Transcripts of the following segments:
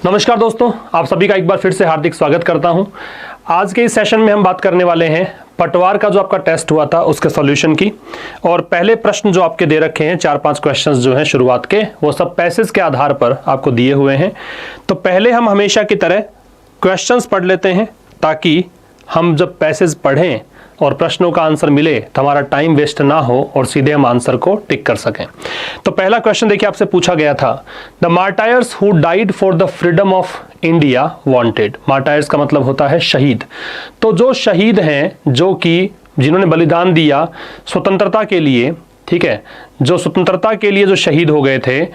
नमस्कार दोस्तों, आप सभी का एक बार फिर से हार्दिक स्वागत करता हूं। आज के इस सेशन में हम बात करने वाले हैं पटवार का जो आपका टेस्ट हुआ था उसके सॉल्यूशन की। और पहले प्रश्न जो आपके दे रखे हैं 4-5 क्वेश्चंस जो हैं शुरुआत के, वो सब पैसेज के आधार पर आपको दिए हुए हैं। तो पहले हम हमेशा की तरह क्वेश्चंस पढ़ लेते हैं ताकि हम जब पैसेज पढ़ें और प्रश्नों का आंसर मिले तो हमारा टाइम वेस्ट ना हो और सीधे हम आंसर को टिक कर सकें। तो पहला क्वेश्चन देखिए, आपसे पूछा गया था the martyrs who died for the freedom of India wanted. Martyrs का मतलब होता है शहीद। तो जो शहीद हैं, जो कि जिन्होंने बलिदान दिया स्वतंत्रता के लिए, ठीक है, जो स्वतंत्रता के लिए जो शहीद हो गए थे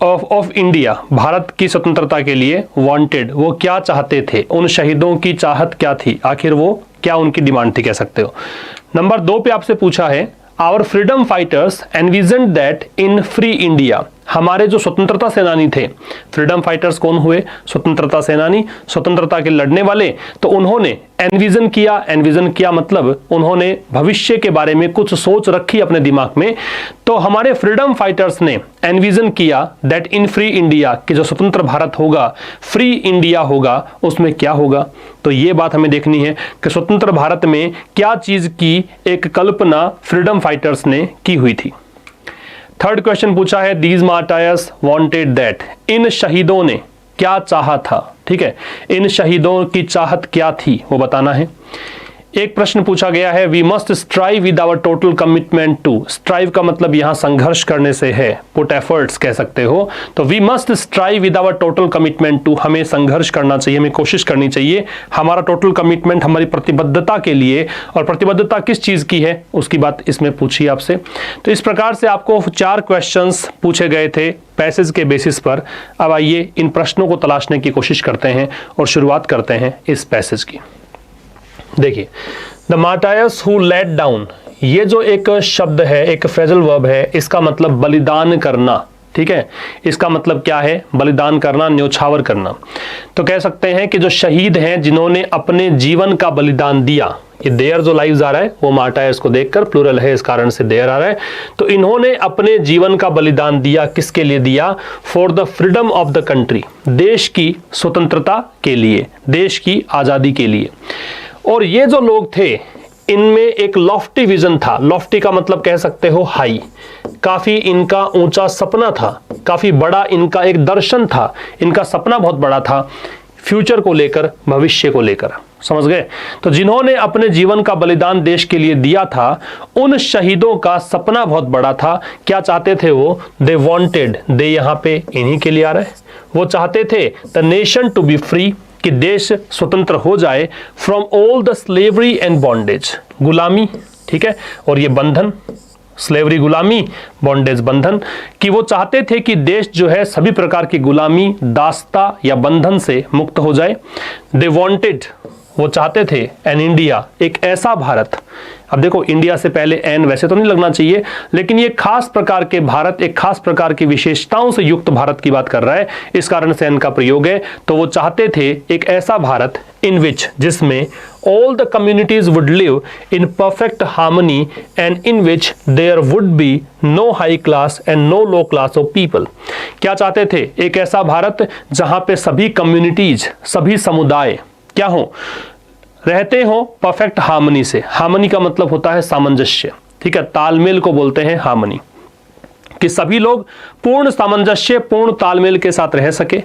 ऑफ इंडिया, भारत की स्वतंत्रता के लिए, वांटेड, वो क्या चाहते थे, उन शहीदों की चाहत क्या थी, आखिर वो क्या उनकी डिमांड थी, कह सकते हो। नंबर 2 पे आपसे पूछा है our freedom fighters envisioned that in free India. हमारे जो स्वतंत्रता सेनानी थे, फ्रीडम फाइटर्स कौन हुए? स्वतंत्रता सेनानी, स्वतंत्रता के लड़ने वाले। तो उन्होंने एनविजन किया मतलब उन्होंने भविष्य के बारे में कुछ सोच रखी अपने दिमाग में। तो हमारे फ्रीडम फाइटर्स ने एनविजन किया दैट इन फ्री इंडिया, कि जो स्वतंत्र भारत होगा, फ्री इंडिया होगा, उसमें क्या होगा। तो ये बात हमें देखनी है कि स्वतंत्र भारत में क्या चीज की एक कल्पना फ्रीडम फाइटर्स ने की हुई थी। थर्ड क्वेश्चन पूछा है दीज मार्टायर्स वांटेड दैट, इन शहीदों ने क्या चाहा था, ठीक है, इन शहीदों की चाहत क्या थी वो बताना है। एक प्रश्न पूछा गया है we must strive with our total commitment to. Strive का मतलब यहां संघर्ष करने से है, पुट एफर्ट्स कह सकते हो। तो we must strive with our total commitment to, हमें संघर्ष करना चाहिए, हमें कोशिश करनी चाहिए हमारा टोटल कमिटमेंट, हमारी प्रतिबद्धता के लिए। और प्रतिबद्धता किस चीज की है उसकी बात इसमें पूछी आपसे। तो इस प्रकार से आपको 4 क्वेश्चंस पूछे गए थे पैसेज के बेसिस पर। अब आइए इन प्रश्नों को तलाशने की कोशिश करते हैं और शुरुआत करते हैं इस पैसेज की। देखिए, the martyrs who let down, ये जो एक शब्द है, एक फ्रेजल वर्ब है, इसका मतलब बलिदान करना, ठीक है। इसका मतलब क्या है? बलिदान करना, न्योछावर करना। तो कह सकते हैं कि जो शहीद हैं जिन्होंने अपने जीवन का बलिदान दिया, ये देयर जो लाइव्स आ रहा है वो मार्टायर्स को देखकर प्लूरल है, इस कारण से देयर आ रहा है। तो इन्होंने अपने जीवन का बलिदान दिया, किसके लिए दिया? For the freedom of the country, देश की स्वतंत्रता के लिए, देश की आजादी के लिए। और ये जो लोग थे इनमें एक लॉफ्टी विजन था। लॉफ्टी का मतलब कह सकते हो हाई, काफी इनका ऊंचा सपना था, काफी बड़ा इनका एक दर्शन था, इनका सपना बहुत बड़ा था फ्यूचर को लेकर, भविष्य को लेकर, समझ गए। तो जिन्होंने अपने जीवन का बलिदान देश के लिए दिया था, उन शहीदों का सपना बहुत बड़ा था। क्या चाहते थे वो? दे वांटेड, दे यहां पे इन्हीं के लिए आ रहा है, वो चाहते थे the nation to be free, कि देश स्वतंत्र हो जाए, from all the slavery and bondage, गुलामी, ठीक है, और ये बंधन, स्लेवरी गुलामी, बॉन्डेज बंधन, कि वो चाहते थे कि देश जो है सभी प्रकार की गुलामी, दास्ता या बंधन से मुक्त हो जाए। दे वांटेड, वो चाहते थे एन इंडिया, एक ऐसा भारत। अब देखो, इंडिया से पहले एन वैसे तो नहीं लगना चाहिए, लेकिन ये खास प्रकार के भारत, एक खास प्रकार की विशेषताओं से युक्त भारत की बात कर रहा है, इस कारण से एन का प्रयोग है। तो वो चाहते थे एक ऐसा भारत इन विच, जिसमें all the communities would live in perfect harmony and in which there would be no high class and no low class of people. क्या चाहते थे? एक ऐसा भारत जहां पे सभी कम्युनिटीज, सभी समुदाय क्या हो? रहते हो परफेक्ट हार्मनी से। हार्मनी का मतलब होता है सामंजस्य, ठीक है, तालमेल को बोलते हैं हार्मनी, कि सभी लोग पूर्ण सामंजस्य, पूर्ण तालमेल के साथ रह सके,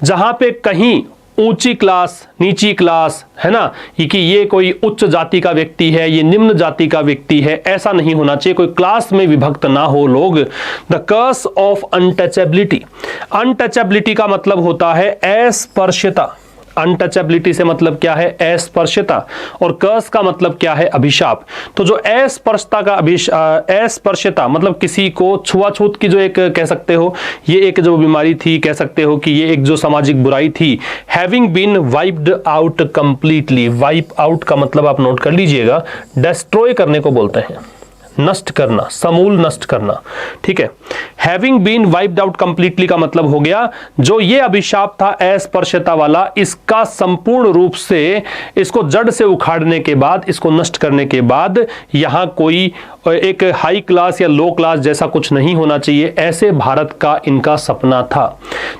जहां पे कहीं ऊंची क्लास, नीची क्लास, है ना, कि ये कोई उच्च जाति का व्यक्ति है, ये निम्न जाति का व्यक्ति है, ऐसा नहीं होना चाहिए, कोई क्लास में विभक्त ना हो लोग। The curse of untouchability, untouchability का मतलब होता है अस्पर्शता। अनटचेबिलिटी से मतलब क्या है? अस्पर्शता। और कर्स का मतलब क्या है? अभिशाप। तो जो अस्पर्शता का अस्पर्शता मतलब किसी को छुआछूत की जो एक कह सकते हो, ये एक जो बीमारी थी, कह सकते हो कि ये एक जो सामाजिक बुराई थी। Having been wiped out completely, wipe out का मतलब आप नोट कर लीजिएगा, डिस्ट्रॉय करने को बोलते हैं, नष्ट करना, समूल नष्ट करना, ठीक है। Having been wiped out completely का मतलब हो गया जो ये अभिशाप था अस्पृश्यता वाला, इसका संपूर्ण रूप से, इसको जड़ से उखाड़ने के बाद, इसको नष्ट करने के बाद यहां कोई एक हाई क्लास या लो क्लास जैसा कुछ नहीं होना चाहिए, ऐसे भारत का इनका सपना था।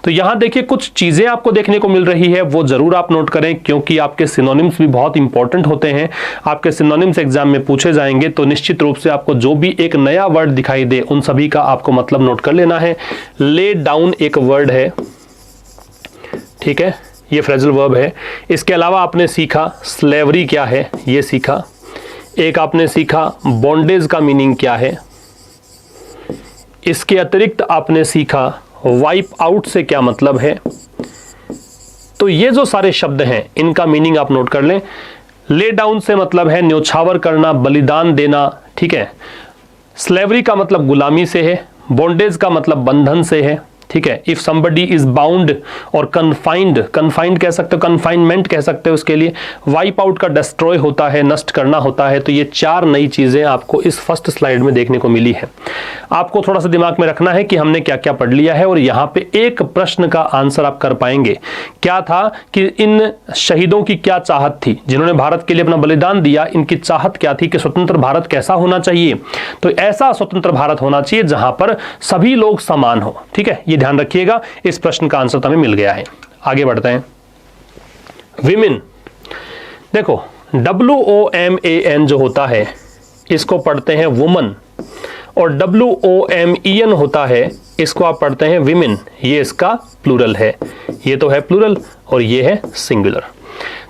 तो यहां देखिए कुछ चीजें आपको देखने को मिल रही है, वो जरूर आप नोट करें, क्योंकि आपके सिनोनिम्स भी बहुत इंपॉर्टेंट होते हैं। आपके सिनोनिम्स एग्जाम में पूछे जाएंगे, तो निश्चित रूप से आपको जो भी एक नया वर्ड दिखाई दे उन सभी का आपको मतलब नोट कर लेना है। ले डाउन एक वर्ड है, ठीक है, ये फ्रेजल वर्ब है। इसके अलावा आपने सीखा स्लेवरी क्या है, ये सीखा। एक आपने सीखा बॉन्डेज का मीनिंग क्या है। इसके अतिरिक्त आपने सीखा वाइप आउट से क्या मतलब है। तो ये जो सारे शब्द हैं इनका मीनिंग आप नोट कर लें। ले डाउन से मतलब है न्योछावर करना, बलिदान देना, ठीक है। स्लेवरी का मतलब गुलामी से है। बॉन्डेज का मतलब बंधन से है, ठीक है। इफ समबडी इज बाउंड और कन्फाइंड, कन्फाइंड कह सकते हो, कन्फाइनमेंट कह सकते हो उसके लिए। वाइप आउट का डिस्ट्रॉय होता है, नष्ट करना होता है। तो ये 4 नई चीजें आपको इस फर्स्ट स्लाइड में देखने को मिली है। आपको थोड़ा सा दिमाग में रखना है कि हमने क्या क्या पढ़ लिया है, और यहाँ पे एक प्रश्न का आंसर आप कर पाएंगे। क्या था कि इन शहीदों की क्या चाहत थी, जिन्होंने भारत के लिए अपना बलिदान दिया, इनकी चाहत क्या थी कि स्वतंत्र भारत कैसा होना चाहिए। तो ऐसा स्वतंत्र भारत होना चाहिए जहां पर सभी लोग समान हो, ठीक है। ये ध्यान रखिएगा। इस प्रश्न का आंसर तो हमें मिल गया है। आगे बढ़ते हैं। विमेन, देखो WOMAN जो होता है इसको पढ़ते हैं वुमन, और WOMEN होता है इसको आप पढ़ते हैं विमेन। ये इसका प्लूरल है, ये तो है प्लूरल और ये है सिंगुलर।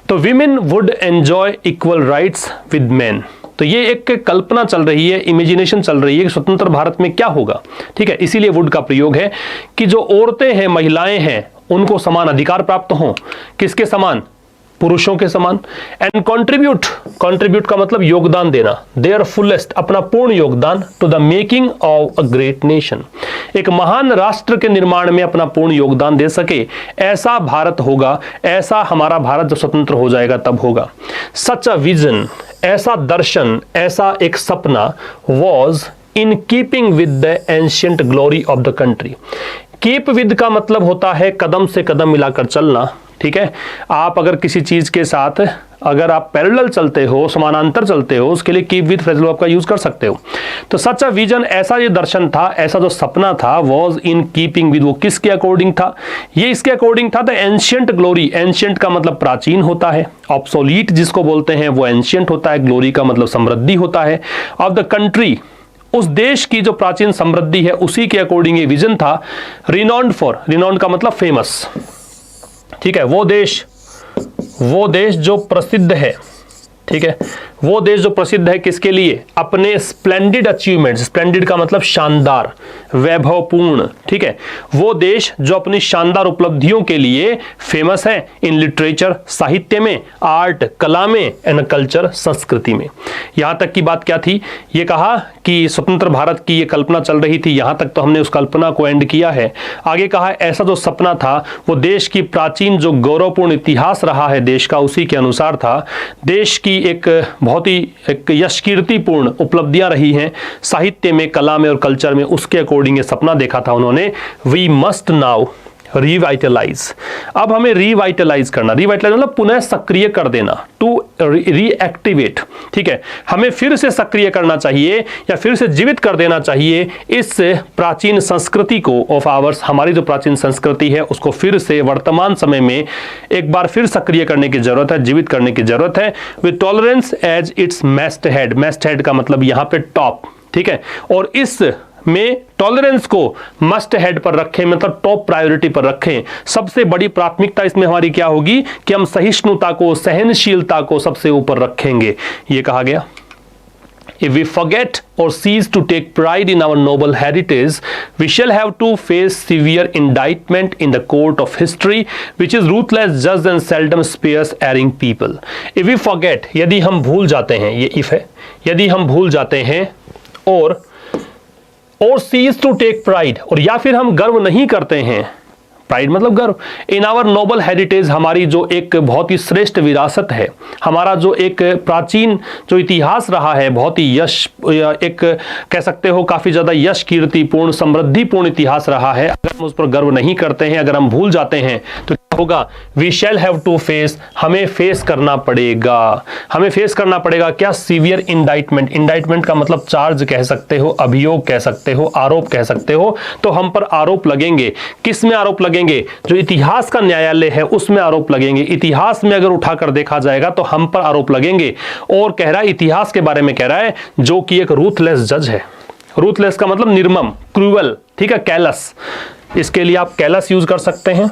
तो women would enjoy equal rights with man. तो ये एक कल्पना चल रही है, इमेजिनेशन चल रही है कि स्वतंत्र भारत में क्या होगा, ठीक है। इसीलिए वुड का प्रयोग है कि जो औरतें हैं, महिलाएं हैं, उनको समान अधिकार प्राप्त हों। किसके समान? पुरुषों के समान। एंड कंट्रीब्यूट, कंट्रीब्यूट का मतलब योगदान देना, देयर फुलेस्ट, अपना पूर्ण योगदान to the making of a great nation, एक महान राष्ट्र के निर्माण में अपना पूर्ण योगदान दे सके, ऐसा भारत होगा, ऐसा हमारा भारत जब स्वतंत्र हो जाएगा तब होगा। सच अ विजन, ऐसा दर्शन, ऐसा एक सपना, was in keeping with the ancient glory of the country. Keep with का मतलब होता है कदम से कदम मिलाकर चलना, ठीक है। आप अगर किसी चीज के साथ अगर आप पैरेलल चलते हो, समानांतर चलते हो, उसके लिए कीप विद फ्रेजल वर्ब का यूज कर सकते हो। तो सच अ विजन, ऐसा ये दर्शन था, ऐसा जो सपना था, वॉज इन कीपिंग विद, वो किसके अकॉर्डिंग था? ये इसके अकॉर्डिंग था द एंशिएंट ग्लोरी। एंशिएंट का मतलब प्राचीन होता है, ऑब्सोलीट जिसको बोलते हैं वो एंशिएंट होता है, ग्लोरी का मतलब समृद्धि होता है, ऑफ द कंट्री, उस देश की जो प्राचीन समृद्धि है उसी के अकॉर्डिंग ये विजन था। रिनाउंड फॉर, रिनाउंड का मतलब फेमस, ठीक है। वो देश जो प्रसिद्ध है, ठीक है, वो देश जो प्रसिद्ध है किसके लिए? अपने स्प्लेंडिड अचीवमेंट, स्प्लेंडिड का मतलब शानदार, वैभवपूर्ण, ठीक है। वो देश जो अपनी शानदार उपलब्धियों के लिए फेमस है, इन लिटरेचर, साहित्य में, आर्ट, कला में, एंड कल्चर, संस्कृति में। यहां तक की बात क्या थी? ये कहा कि स्वतंत्र भारत की ये कल्पना चल रही थी, यहां तक तो हमने उस कल्पना को एंड किया है। आगे कहा ऐसा जो सपना था वो देश की प्राचीन जो गौरवपूर्ण इतिहास रहा है देश का, उसी के अनुसार था। देश की एक बहुत ही एक यशकीर्तिपूर्ण उपलब्धियां रही हैं साहित्य में, कला में और कल्चर में, उसके अकॉर्डिंग ये सपना देखा था उन्होंने। वी मस्ट नाउ रिवाइटलाइज, अब हमें रिवाइटलाइज करना, रिवाइटलाइज मतलब पुनः सक्रिय कर देना, टू रीएक्टिवेट, ठीक है। हमें फिर से सक्रिय करना चाहिए या फिर से जीवित कर देना चाहिए इस प्राचीन संस्कृति को ऑफ आवर्स। हमारी जो प्राचीन संस्कृति है उसको फिर से वर्तमान समय में एक बार फिर सक्रिय करने की जरूरत है, जीवित करने की जरूरत है। With tolerance as its masthead, masthead का मतलब यहां पे टॉप, ठीक है। और इस में टॉलरेंस को मस्ट हेड पर रखें, मतलब टॉप प्रायोरिटी पर रखें। सबसे बड़ी प्राथमिकता इसमें हमारी क्या होगी कि हम सहिष्णुता को, सहनशीलता को सबसे ऊपर रखेंगे, ये कहा गया। If we forget or cease to take pride in our noble heritage, we shall have to face severe indictment in the court of history, which is ruthless, just and seldom spares erring people. If we forget, यदि हम भूल जाते हैं, ये if है, यदि हम भूल जाते हैं, और सीज टू टेक प्राइड, और या फिर हम गर्व नहीं करते हैं, प्राइड मतलब गर्व, इन आवर नोबल हेरिटेज, हमारी जो एक बहुत ही श्रेष्ठ विरासत है, हमारा जो एक प्राचीन जो इतिहास रहा है, बहुत ही यश, एक कह सकते हो काफी ज्यादा यश कीर्तिपूर्ण समृद्धिपूर्ण इतिहास रहा है, अगर हम उस पर गर्व नहीं करते हैं, अगर हम भूल जाते हैं तो होगा, we shall have to face, हमें फेस करना पड़ेगा। हमें फेस करना पड़ेगा क्या? Severe indictment. इंडाइटमेंट का मतलब चार्ज कह सकते हो, अभियोग कह सकते हो, आरोप कह सकते हो। तो हम पर आरोप लगेंगे। किस में आरोप लगेंगे? जो इतिहास का न्यायालय है उसमें आरोप लगेंगे। इतिहास में अगर उठाकर देखा जाएगा तो हम पर आरोप लगेंगे। और कह रहा है, इतिहास के बारे में कह रहा है, जो कि एक रूथलेस जज है। रूथलेस का मतलब निर्मम, क्रूअल, ठीक है, कैलस। इसके लिए आप कैलस यूज कर सकते हैं,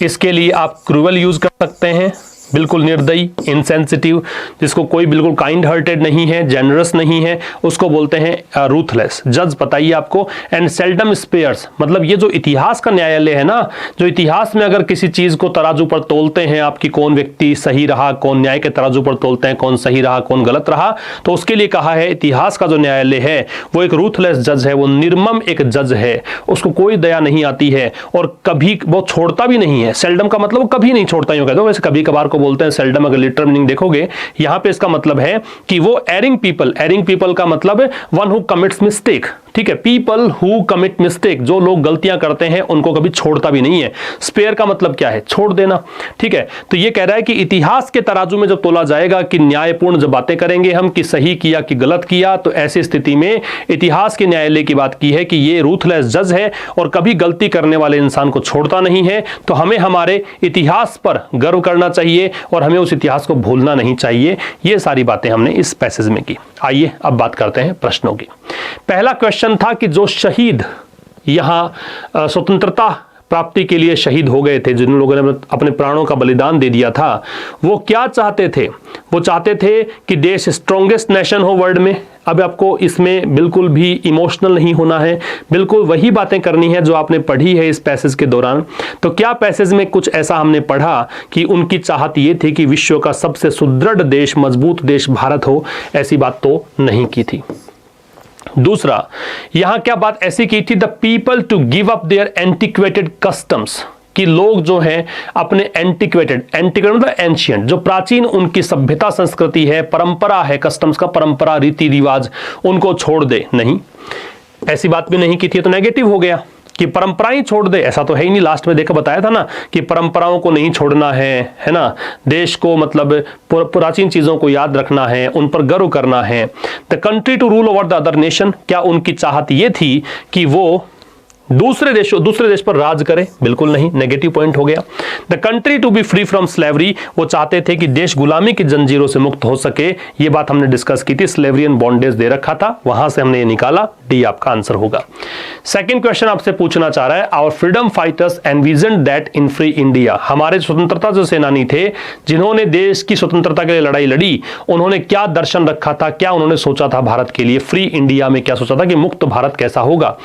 इसके लिए आप क्रूअल यूज कर सकते हैं, बिल्कुल निर्दयी, इनसेंसिटिव, जिसको कोई बिल्कुल काइंड हार्टेड नहीं है, जेनरस नहीं है, उसको बोलते हैं रूथलेस जज। बताइए आपको। एंड सेल्डम स्पेयर्स, मतलब ये जो इतिहास का न्यायालय है ना, जो इतिहास में अगर किसी चीज को तराजू पर तोलते हैं, आपकी कौन व्यक्ति सही रहा, कौन न्याय के तराजू पर तोलते हैं, कौन सही रहा, कौन गलत रहा, तो उसके लिए कहा है इतिहास का जो न्यायालय है वो एक रूथलेस जज है, वो निर्मम एक जज है, उसको कोई दया नहीं आती है और कभी वो छोड़ता भी नहीं है। सेल्डम का मतलब वो कभी नहीं छोड़ता, यूं कह दो, वैसे कभी कभार बोलते हैं सेल्डम। अगर लिटरल मीनिंग देखोगे यहां पे इसका मतलब है कि वो एरिंग पीपल का मतलब वन हु कमिट्स मिस्टेक, ठीक है, पीपल हु कमिट मिस्टेक, जो लोग गलतियां करते हैं उनको कभी छोड़ता भी नहीं है। स्पेयर का मतलब क्या है? छोड़ देना, ठीक है। तो ये कह रहा है कि इतिहास के तराजू में जब तोला जाएगा कि न्यायपूर्ण जब बातें करेंगे हम कि सही किया कि गलत किया, तो ऐसी स्थिति में इतिहास के न्यायालय की बात की है कि ये रूथलेस जज है और कभी गलती करने वाले इंसान को छोड़ता नहीं है। तो हमें हमारे इतिहास पर गर्व करना चाहिए और हमें उस इतिहास को भूलना नहीं चाहिए। ये सारी बातें हमने इस पैसेज में की। आइए अब बात करते हैं प्रश्नों की। पहला क्वेश्चन था कि जो शहीद यहां स्वतंत्रता प्राप्ति के लिए शहीद हो गए थे, जिन लोगों ने अपने प्राणों का बलिदान दे दिया था, वो क्या चाहते थे? वो चाहते थे कि देश स्ट्रॉन्गेस्ट नेशन हो वर्ल्ड में। अब आपको इसमें बिल्कुल भी इमोशनल नहीं होना है, बिल्कुल वही बातें करनी है जो आपने पढ़ी है इस पैसेज के दौरान। तो क्या पैसेज में कुछ ऐसा हमने पढ़ा कि उनकी चाहत ये थी कि विश्व का सबसे सुदृढ़ देश, मजबूत देश भारत हो? ऐसी बात तो नहीं की थी। दूसरा, यहां क्या बात ऐसी की थी? The people to give up their antiquated customs, कि लोग जो हैं अपने एंटिक्वेटेड मतलब एंशियंट, जो प्राचीन उनकी सभ्यता संस्कृति है, परंपरा है, कस्टम्स का परंपरा, रीति रिवाज, उनको छोड़ दे। नहीं, ऐसी बात भी नहीं की थी। तो नेगेटिव हो गया कि परंपराएं छोड़ दे, ऐसा तो है ही नहीं। लास्ट में देखा बताया था ना कि परंपराओं को नहीं छोड़ना है ना, देश को मतलब प्राचीन चीजों को याद रखना है, उन पर गर्व करना है। The country to rule over the other nation, क्या उनकी चाहत ये थी कि वो दूसरे देश पर राज करे? बिल्कुल नहीं, नेगेटिव पॉइंट हो गया। The country to be free from slavery, वो चाहते थे कि देश गुलामी की जंजीरों से मुक्त हो सके। ये बात हमने डिस्कस की थी, स्लेवरी एंड बॉन्डेज दे रखा था, वहां से हमने ये निकाला, डी आपका आंसर होगा। सेकंड क्वेश्चन आपसे पूछना चाह रहा है, our freedom fighters envisioned that in free India, हमारे स्वतंत्रता जो सेनानी थे जिन्होंने देश की स्वतंत्रता के लिए लड़ाई लड़ी, उन्होंने क्या दर्शन रखा था, क्या उन्होंने सोचा था भारत के लिए? फ्री इंडिया में क्या सोचा था कि मुक्त भारत कैसा होगा?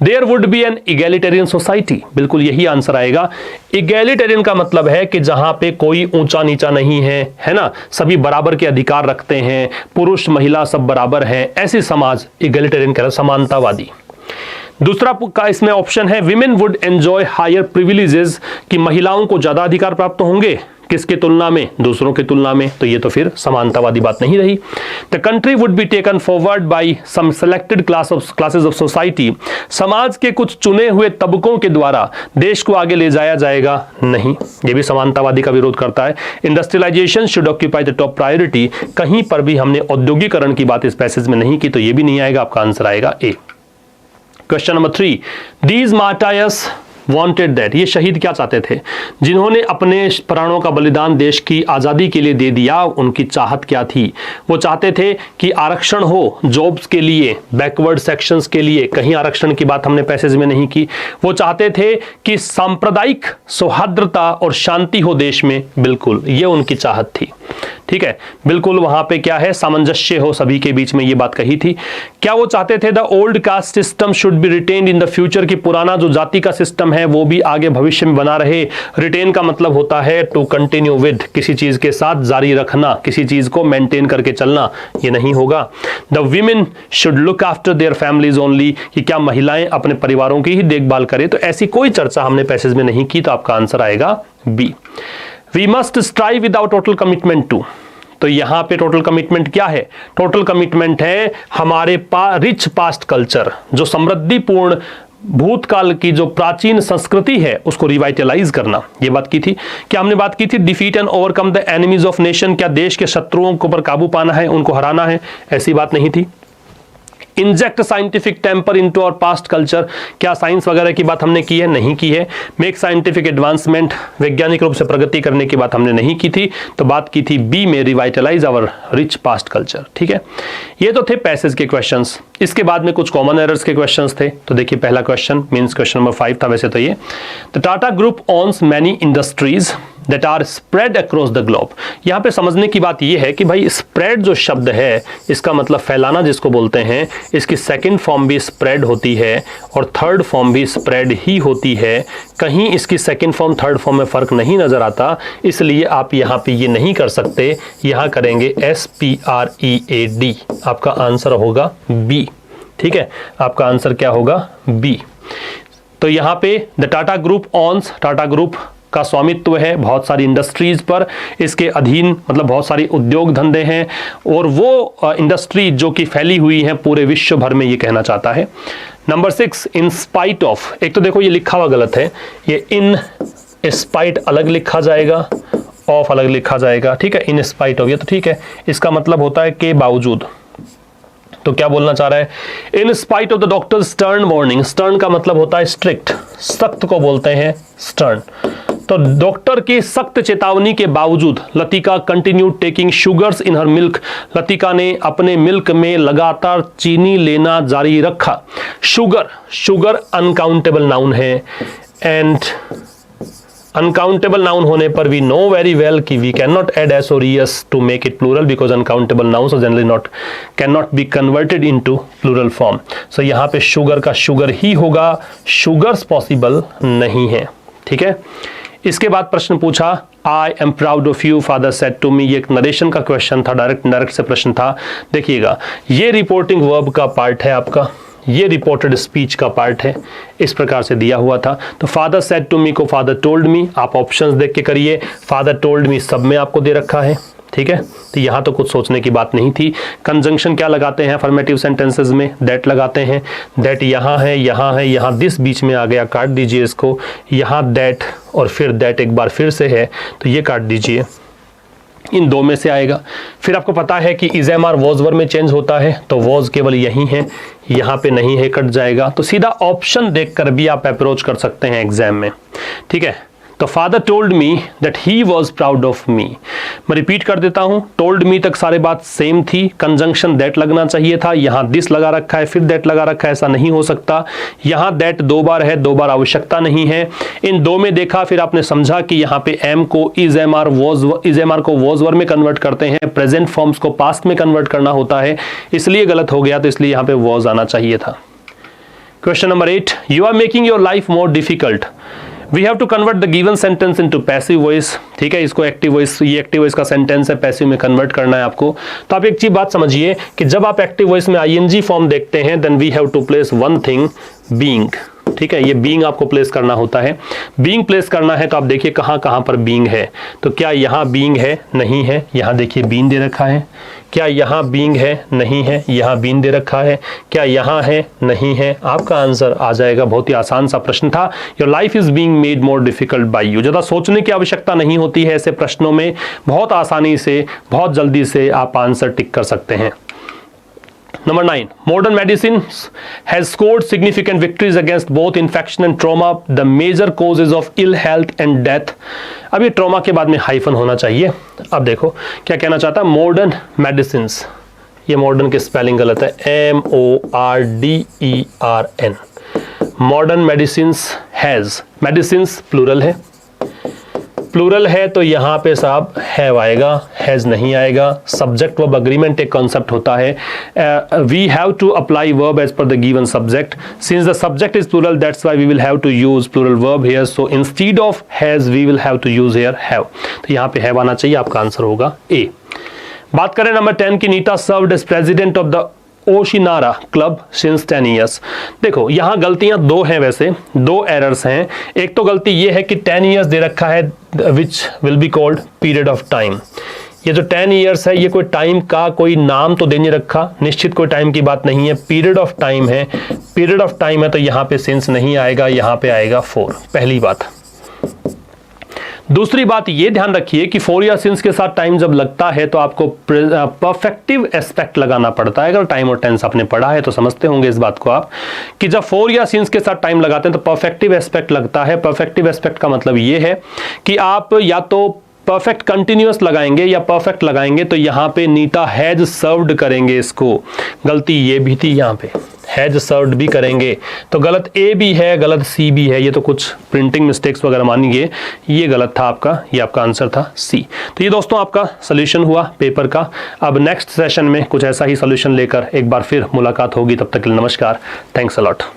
There would be an egalitarian society, बिल्कुल यही आंसर आएगा। इगैलिटेरियन का मतलब है कि जहां पे कोई ऊंचा नीचा नहीं है ना, सभी बराबर के अधिकार रखते हैं, पुरुष महिला सब बराबर हैं, ऐसी समाज इगैलिटेरियन कह रहा है, समानतावादी। दूसरा का इसमें ऑप्शन है, women would enjoy higher privileges, कि महिलाओं को ज्यादा अधिकार प्राप्त होंगे, किसकी तुलना में? दूसरों की तुलना में। तो ये तो फिर समानतावादी बात नहीं रही। The country would be taken forward by some selected classes of society, समाज के कुछ चुने हुए तबकों के द्वारा देश को आगे ले जाया जाएगा? नहीं, ये भी समानतावादी का विरोध करता है। Industrialization should occupy the top priority, कहीं पर भी हमने औद्योगिकरण की बात इस पैसेज में नहीं की, तो ये भी नहीं आएगा, आपका आंसर आएगा A. Question number 3, these martyrs wanted that, ये शहीद क्या चाहते थे? जिन्होंने अपने प्राणों का बलिदान देश की आज़ादी के लिए दे दिया, उनकी चाहत क्या थी? वो चाहते थे कि आरक्षण हो जॉब्स के लिए, बैकवर्ड सेक्शंस के लिए, कहीं आरक्षण की बात हमने पैसेज में नहीं की। वो चाहते थे कि सांप्रदायिक सौहार्दता और शांति हो देश में, बिल्कुल ये उनकी चाहत थी। ठीक है, बिल्कुल वहां पे क्या है, सामंजस्य हो सभी के बीच में, ये बात कही थी। क्या वो चाहते थे the old caste system should be retained in the future, की पुराना जो जाति का सिस्टम है वो भी आगे भविष्य में बना रहे? रिटेन का मतलब होता है टू कंटिन्यू विद, किसी चीज के साथ जारी रखना, किसी चीज को मेंटेन करके चलना, ये नहीं होगा। The women should look after their families only, कि क्या महिलाएं अपने परिवारों की ही देखभाल करें? तो ऐसी कोई चर्चा हमने पैसेज में नहीं की, तो आपका आंसर आएगा B. We must strive without total commitment to, तो यहां पे टोटल कमिटमेंट क्या है? टोटल कमिटमेंट है हमारे रिच पास्ट कल्चर, जो समृद्धिपूर्ण भूतकाल की जो प्राचीन संस्कृति है उसको रिवाइटलाइज करना, ये बात की थी। क्या हमने बात की थी defeat and overcome the enemies of nation, क्या देश के शत्रुओं के ऊपर काबू पाना है, उनको हराना है, ऐसी बात नहीं थी। Inject scientific temper into our past culture, क्या साइंस वगैरह की बात हमने की है, नहीं की है। मेक साइंटिफिक एडवांसमेंट, वैज्ञानिक रूप से प्रगति करने की बात हमने नहीं की थी, तो बात की थी बी में revitalize our rich past culture. ठीक है, ये तो थे पैसेज के क्वेश्चंस। इसके बाद में कुछ कॉमन एरर्स के क्वेश्चंस थे। तो देखिए पहला क्वेश्चन मींस क्वेश्चन नंबर 5 था वैसे तो ये, the Tata group owns many industries that are spread across the globe. यहाँ पे समझने की बात यह है कि भाई स्प्रेड जो शब्द है इसका मतलब फैलाना जिसको बोलते हैं, इसकी सेकंड फॉर्म भी स्प्रेड होती है और थर्ड फॉर्म भी स्प्रेड ही होती है। कहीं इसकी सेकंड फॉर्म थर्ड फॉर्म में फर्क नहीं नजर आता, इसलिए आप यहाँ पे ये नहीं कर सकते, यहाँ करेंगे SPREAD, आपका आंसर होगा बी। ठीक है, आपका आंसर क्या होगा, बी। तो यहाँ पे the Tata group owns, Tata group का स्वामित्व है बहुत सारी इंडस्ट्रीज पर, इसके अधीन मतलब बहुत सारी उद्योग धंधे हैं और वो इंडस्ट्री जो कि फैली हुई है पूरे विश्व भर में, ये कहना चाहता है। नंबर 6, इन स्पाइट ऑफ, एक तो देखो ये लिखा हुआ गलत है, ये इन स्पाइट अलग लिखा जाएगा, ऑफ अलग लिखा जाएगा। ठीक है, इन स्पाइट ऑफ, ये तो ठीक है, इसका मतलब होता है के बावजूद। तो क्या बोलना चाह रहा है, in spite of the doctor stern warning, stern का मतलब होता है स्ट्रिक्ट, सख्त को बोलते हैं स्टर्न। तो डॉक्टर की सख्त चेतावनी के बावजूद Latika continue taking sugars in her milk, Latika ने अपने मिल्क में लगातार चीनी लेना जारी रखा। शुगर, शुगर अनकाउंटेबल नाउन है एंड अनकाउंटेबल नाउन होने पर वी नो वेरी वेल कि we can not add S और ES to make it plural because uncountable nouns are generally not can not be converted into plural form. So यहाँ पे sugar का sugar ही होगा, sugars possible नहीं है। ठीक है, इसके बाद प्रश्न पूछा I am proud of you father said to me, ये एक नरेशन का क्वेश्चन था, डायरेक्ट से प्रश्न था। देखिएगा ये रिपोर्टिंग वर्ब का पार्ट है आपका, ये रिपोर्टेड स्पीच का पार्ट है, इस प्रकार से दिया हुआ था। तो फादर सेड टू मी को फादर टोल्ड मी, आप ऑप्शंस देख के करिए, फादर टोल्ड मी सब में आपको दे रखा है। ठीक है, तो यहाँ तो कुछ सोचने की बात नहीं थी। कंजंक्शन क्या लगाते हैं अफर्मेटिव सेंटेंसेस में, दैट लगाते हैं, दैट यहाँ है, यहाँ है, यहाँ दिस बीच में आ गया, काट दीजिए इसको, यहाँ दैट और फिर दैट एक बार फिर से है तो ये काट दीजिए, इन दो में से आएगा। फिर आपको पता है कि is am are was were में चेंज होता है, तो वॉज केवल यही है, यहाँ पे नहीं है, कट जाएगा। तो सीधा ऑप्शन देखकर भी आप अप्रोच कर सकते हैं एग्जाम में। ठीक है, तो father told me that he was proud of me, मैं रिपीट कर देता हूं, टोल्ड मी तक सारे बात सेम थी, कंजंक्शन दैट लगना चाहिए था, यहां दिस लगा रखा है फिर दैट लगा रखा है, ऐसा नहीं हो सकता। यहां दैट दो बार है, दो बार आवश्यकता नहीं है। इन दो में देखा, फिर आपने समझा कि यहाँ पे एम को इज एम आर को वॉज वर में कन्वर्ट करते हैं, प्रेजेंट फॉर्म्स को पास्ट में कन्वर्ट करना होता है, इसलिए गलत हो गया, तो इसलिए यहाँ पे वॉज आना चाहिए था। Question number 8, you are making your life more difficult, we have to convert the given sentence into passive voice. ठीक है, इसको एक्टिव वॉइस, ये एक्टिव वॉइस का सेंटेंस है, पैसिव में कन्वर्ट करना है आपको। तो आप एक चीज बात समझिए कि जब आप एक्टिव वॉइस में आईएनजी फॉर्म देखते हैं then we have to place one thing, being. ठीक है, ये बीइंग आपको प्लेस करना होता है। बीइंग प्लेस करना है तो आप देखिए कहाँ कहाँ पर बीइंग है, तो क्या यहाँ बीइंग है, नहीं है, यहाँ देखिए बीइंग दे रखा है। क्या यहाँ बीइंग है, नहीं है, यहाँ बीइंग दे रखा है। क्या यहाँ है, नहीं है, आपका आंसर आ जाएगा। बहुत ही आसान सा प्रश्न था। Your life is being made more difficult by you, ज़्यादा सोचने की आवश्यकता नहीं होती है ऐसे प्रश्नों में, बहुत आसानी से बहुत जल्दी से आप आंसर टिक कर सकते हैं। Number 9, modern medicine has scored significant victories against both infection and trauma, the major causes of ill health and death। अब ये ट्रॉमा के बाद में हाइफन होना चाहिए। अब देखो क्या कहना चाहता है, मॉडर्न मेडिसिन, ये मॉडर्न की स्पेलिंग गलत है, MORDERN, modern medicine has, medicine plural है, प्लूरल है तो यहाँ पे साहब हैव आएगा, हैज नहीं आएगा। सब्जेक्ट वर्ब अग्रीमेंट एक कॉन्सेप्ट होता है, we have to apply verb as per the given subject, since the subject is plural that's why we will have to use plural verb here, so instead of has we will have to use here have. तो यहाँ पे have आना चाहिए, आपका answer होगा ए। बात करें number 10 की, Neeta served as president of the Oshinara club since 10 years. देखो यहाँ गलतियां दो हैं, वैसे दो एरर्स हैं। एक तो गलती ये है कि 10 ईयर्स दे रखा है which will be called period of time, ये जो 10 ईयर्स है, ये कोई टाइम का कोई नाम तो दे नहीं रखा, निश्चित कोई टाइम की बात नहीं है, पीरियड ऑफ टाइम है। पीरियड ऑफ टाइम है तो यहाँ पे सिंस नहीं आएगा, यहाँ पे आएगा फॉर, पहली बात। दूसरी बात ये ध्यान रखिए कि फॉर या सिंस के साथ टाइम जब लगता है तो आपको परफेक्टिव एस्पेक्ट लगाना पड़ता है। अगर टाइम और टेंस आपने पढ़ा है तो समझते होंगे इस बात को आप, कि जब फॉर या सिंस के साथ टाइम लगाते हैं तो परफेक्टिव एस्पेक्ट लगता है। परफेक्टिव एस्पेक्ट का मतलब ये है कि आप या तो परफेक्ट कंटिन्यूअस लगाएंगे या परफेक्ट लगाएंगे तो यहाँ पे नीता हैज सर्व्ड करेंगे इसको, गलती ये भी थी, यहाँ पे हैज सर्व्ड भी करेंगे तो गलत ए भी है, गलत सी भी है। ये तो कुछ प्रिंटिंग मिस्टेक्स वगैरह मानिए, ये गलत था आपका, ये आपका आंसर था सी। तो ये दोस्तों आपका सोल्यूशन हुआ पेपर का। अब नेक्स्ट सेशन में कुछ ऐसा ही सोल्यूशन लेकर एक बार फिर मुलाकात होगी, तब तक के लिए नमस्कार, थैंक्स अ लॉट।